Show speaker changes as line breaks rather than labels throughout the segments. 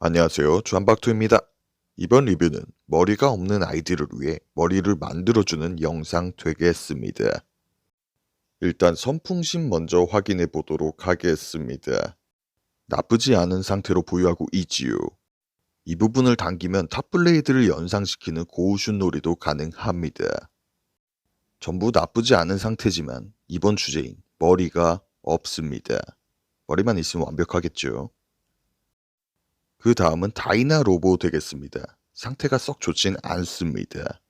안녕하세요. 주한박투입니다. 이번 리뷰는 머리가 없는 아이들을 위해 머리를 만들어주는 영상 되겠습니다. 일단 선풍심 먼저 확인해 보도록 하겠습니다. 나쁘지 않은 상태로 보유하고 있지요. 이 부분을 당기면 탑블레이드를 연상시키는 고우슛 놀이도 가능합니다. 전부 나쁘지 않은 상태지만 이번 주제인 머리가 없습니다. 머리만 있으면 완벽하겠죠. 그 다음은 다이나 로보 되겠습니다. 상태가 썩 좋진 않습니다.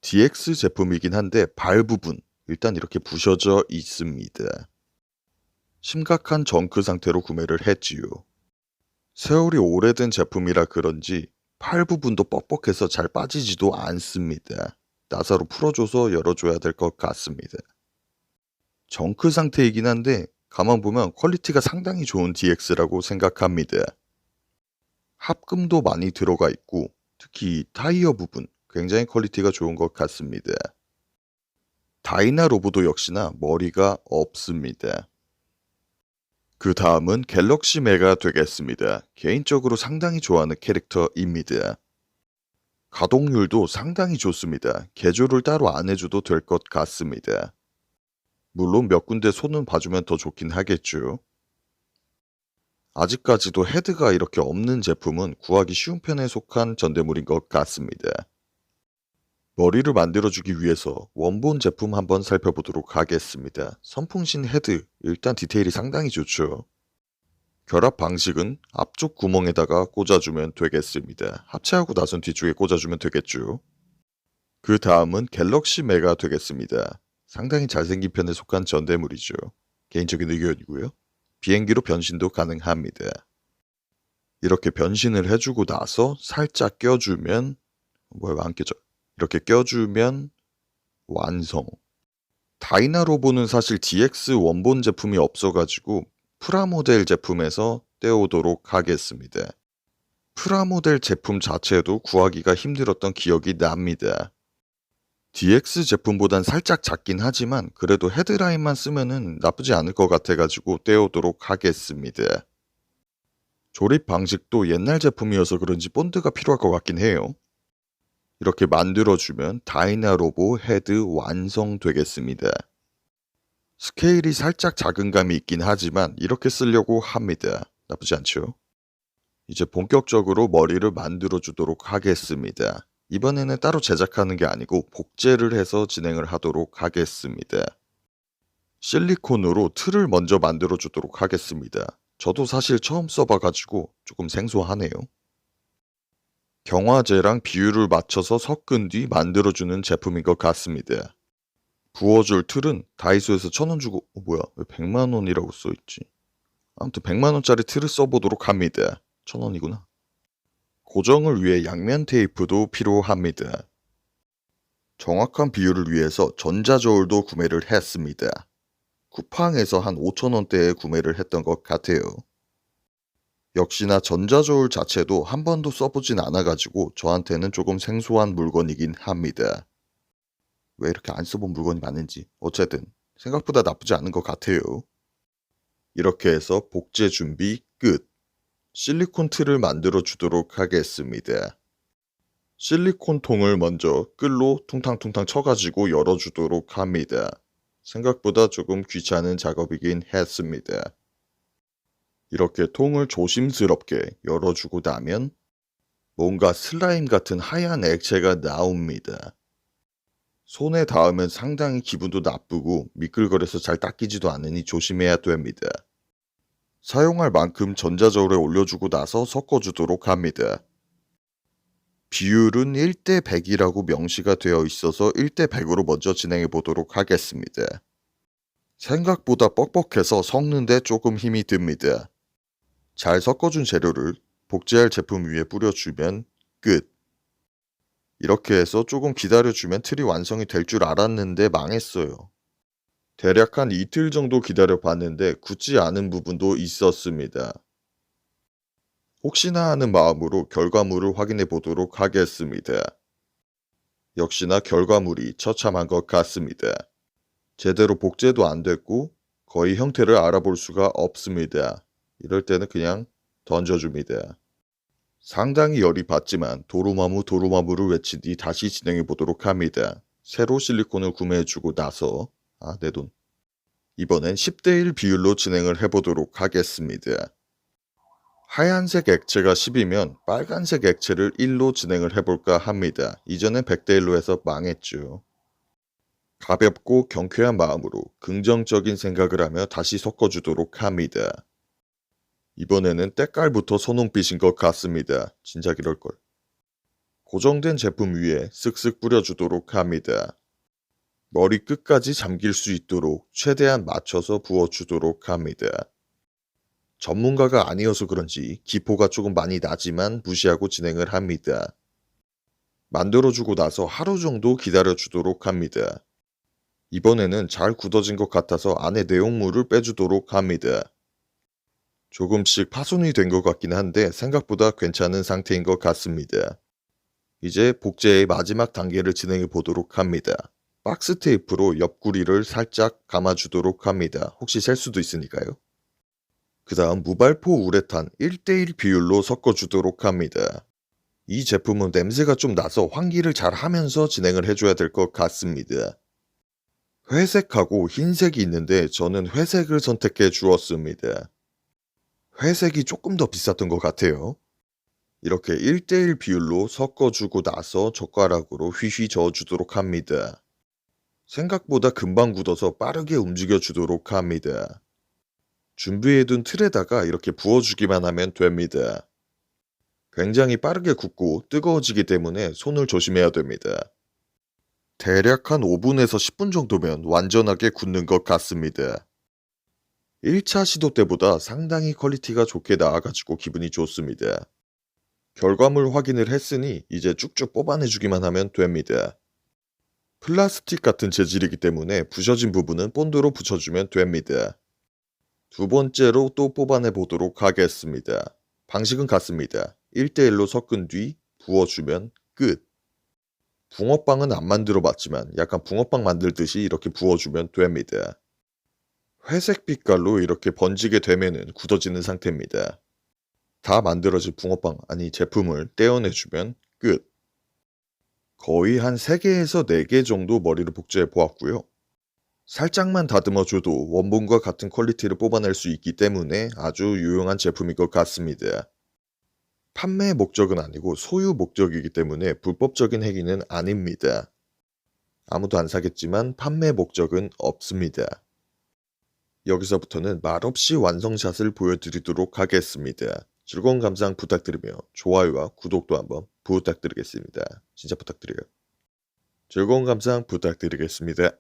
DX 제품이긴 한데 발 부분 일단 이렇게 부셔져 있습니다. 심각한 정크 상태로 구매를 했지요. 세월이 오래된 제품이라 그런지 팔 부분도 뻑뻑해서 잘 빠지지도 않습니다. 나사로 풀어줘서 열어줘야 될 것 같습니다. 정크 상태이긴 한데 가만 보면 퀄리티가 상당히 좋은 DX라고 생각합니다. 합금도 많이 들어가 있고 특히 타이어 부분 굉장히 퀄리티가 좋은 것 같습니다. 다이나 로보도 역시나 머리가 없습니다. 그 다음은 갤럭시 메가 되겠습니다. 개인적으로 상당히 좋아하는 캐릭터입니다. 가동률도 상당히 좋습니다. 개조를 따로 안 해줘도 될 것 같습니다. 물론 몇 군데 손은 봐주면 더 좋긴 하겠죠. 아직까지도 헤드가 이렇게 없는 제품은 구하기 쉬운 편에 속한 전대물인 것 같습니다. 머리를 만들어주기 위해서 원본 제품 한번 살펴보도록 하겠습니다. 선풍신 헤드, 일단 디테일이 상당히 좋죠. 결합 방식은 앞쪽 구멍에다가 꽂아주면 되겠습니다. 합체하고 나선 뒤쪽에 꽂아주면 되겠죠. 그 다음은 갤럭시 메가 되겠습니다. 상당히 잘생긴 편에 속한 전대물이죠. 개인적인 의견이고요. 비행기로 변신도 가능합니다. 이렇게 변신을 해주고 나서 살짝 껴주면 안 껴져. 이렇게 껴주면 완성. 다이나 로보는 사실 DX 원본 제품이 없어가지고 프라모델 제품에서 떼오도록 하겠습니다. 프라모델 제품 자체도 구하기가 힘들었던 기억이 납니다. DX 제품보단 살짝 작긴 하지만 그래도 헤드라인만 쓰면은 나쁘지 않을 것 같아가지고 떼오도록 하겠습니다. 조립 방식도 옛날 제품이어서 그런지 본드가 필요할 것 같긴 해요. 이렇게 만들어주면 다이나 로보 헤드 완성되겠습니다. 스케일이 살짝 작은 감이 있긴 하지만 이렇게 쓰려고 합니다. 나쁘지 않죠? 이제 본격적으로 머리를 만들어 주도록 하겠습니다. 이번에는 따로 제작하는 게 아니고 복제를 해서 진행을 하도록 하겠습니다. 실리콘으로 틀을 먼저 만들어 주도록 하겠습니다. 저도 사실 처음 써봐가지고 조금 생소하네요. 경화제랑 비율을 맞춰서 섞은 뒤 만들어주는 제품인 것 같습니다. 부어줄 틀은 다이소에서 1,000원 주고 뭐야 왜 100만원이라고 써있지. 아무튼 100만원짜리 틀을 써보도록 합니다. 1,000원이구나. 고정을 위해 양면 테이프도 필요합니다. 정확한 비율을 위해서 전자저울도 구매를 했습니다. 쿠팡에서 한 5,000원대에 구매를 했던 것 같아요. 역시나 전자저울 자체도 한 번도 써보진 않아가지고 저한테는 조금 생소한 물건이긴 합니다. 왜 이렇게 안 써본 물건이 많은지 어쨌든 생각보다 나쁘지 않은 것 같아요. 이렇게 해서 복제 준비 끝. 실리콘 틀을 만들어 주도록 하겠습니다. 실리콘 통을 먼저 끌로 퉁탕퉁탕 쳐가지고 열어주도록 합니다. 생각보다 조금 귀찮은 작업이긴 했습니다. 이렇게 통을 조심스럽게 열어주고 나면 뭔가 슬라임 같은 하얀 액체가 나옵니다. 손에 닿으면 상당히 기분도 나쁘고 미끌거려서 잘 닦이지도 않으니 조심해야 됩니다. 사용할 만큼 전자저울에 올려주고 나서 섞어주도록 합니다. 비율은 1대 100이라고 명시가 되어 있어서 1대 100으로 먼저 진행해 보도록 하겠습니다. 생각보다 뻑뻑해서 섞는데 조금 힘이 듭니다. 잘 섞어준 재료를 복제할 제품 위에 뿌려주면 끝. 이렇게 해서 조금 기다려주면 틀이 완성이 될 줄 알았는데 망했어요. 대략 한 이틀 정도 기다려 봤는데 굳지 않은 부분도 있었습니다. 혹시나 하는 마음으로 결과물을 확인해 보도록 하겠습니다. 역시나 결과물이 처참한 것 같습니다. 제대로 복제도 안 됐고 거의 형태를 알아볼 수가 없습니다. 이럴 때는 그냥 던져줍니다. 상당히 열이 받지만 도루마무 도루마무를 외친 뒤 다시 진행해 보도록 합니다. 새로 실리콘을 구매해주고 나서 내 돈. 이번엔 10대1 비율로 진행을 해보도록 하겠습니다. 하얀색 액체가 10이면 빨간색 액체를 1로 진행을 해볼까 합니다. 이전엔 100대1로 해서 망했죠. 가볍고 경쾌한 마음으로 긍정적인 생각을 하며 다시 섞어주도록 합니다. 이번에는 때깔부터 선홍빛인 것 같습니다. 진작 이럴걸. 고정된 제품 위에 쓱쓱 뿌려주도록 합니다. 머리 끝까지 잠길 수 있도록 최대한 맞춰서 부어주도록 합니다. 전문가가 아니어서 그런지 기포가 조금 많이 나지만 무시하고 진행을 합니다. 만들어주고 나서 하루 정도 기다려주도록 합니다. 이번에는 잘 굳어진 것 같아서 안에 내용물을 빼주도록 합니다. 조금씩 파손이 된 것 같긴 한데 생각보다 괜찮은 상태인 것 같습니다. 이제 복제의 마지막 단계를 진행해 보도록 합니다. 박스 테이프로 옆구리를 살짝 감아주도록 합니다. 혹시 셀 수도 있으니까요. 그 다음 무발포 우레탄 1대1 비율로 섞어주도록 합니다. 이 제품은 냄새가 좀 나서 환기를 잘 하면서 진행을 해줘야 될 것 같습니다. 회색하고 흰색이 있는데 저는 회색을 선택해 주었습니다. 회색이 조금 더 비쌌던 것 같아요. 이렇게 1대1 비율로 섞어주고 나서 젓가락으로 휘휘 저어주도록 합니다. 생각보다 금방 굳어서 빠르게 움직여주도록 합니다. 준비해둔 틀에다가 이렇게 부어주기만 하면 됩니다. 굉장히 빠르게 굳고 뜨거워지기 때문에 손을 조심해야 됩니다. 대략 한 5분에서 10분 정도면 완전하게 굳는 것 같습니다. 1차 시도 때보다 상당히 퀄리티가 좋게 나와가지고 기분이 좋습니다. 결과물 확인을 했으니 이제 쭉쭉 뽑아내주기만 하면 됩니다. 플라스틱 같은 재질이기 때문에 부셔진 부분은 본드로 붙여주면 됩니다. 두 번째로 또 뽑아내 보도록 하겠습니다. 방식은 같습니다. 1대1로 섞은 뒤 부어주면 끝. 붕어빵은 안 만들어 봤지만 약간 붕어빵 만들듯이 이렇게 부어주면 됩니다. 회색 빛깔로 이렇게 번지게 되면은 굳어지는 상태입니다. 다 만들어진 붕어빵 제품을 떼어내주면 끝. 거의 한 3개에서 4개 정도 머리를 복제해 보았고요. 살짝만 다듬어줘도 원본과 같은 퀄리티를 뽑아낼 수 있기 때문에 아주 유용한 제품인 것 같습니다. 판매 목적은 아니고 소유 목적이기 때문에 불법적인 행위는 아닙니다. 아무도 안 사겠지만 판매 목적은 없습니다. 여기서부터는 말없이 완성샷을 보여드리도록 하겠습니다. 즐거운 감상 부탁드리며 좋아요와 구독도 한번 부탁드리겠습니다. 진짜 부탁드려요. 즐거운 감상 부탁드리겠습니다.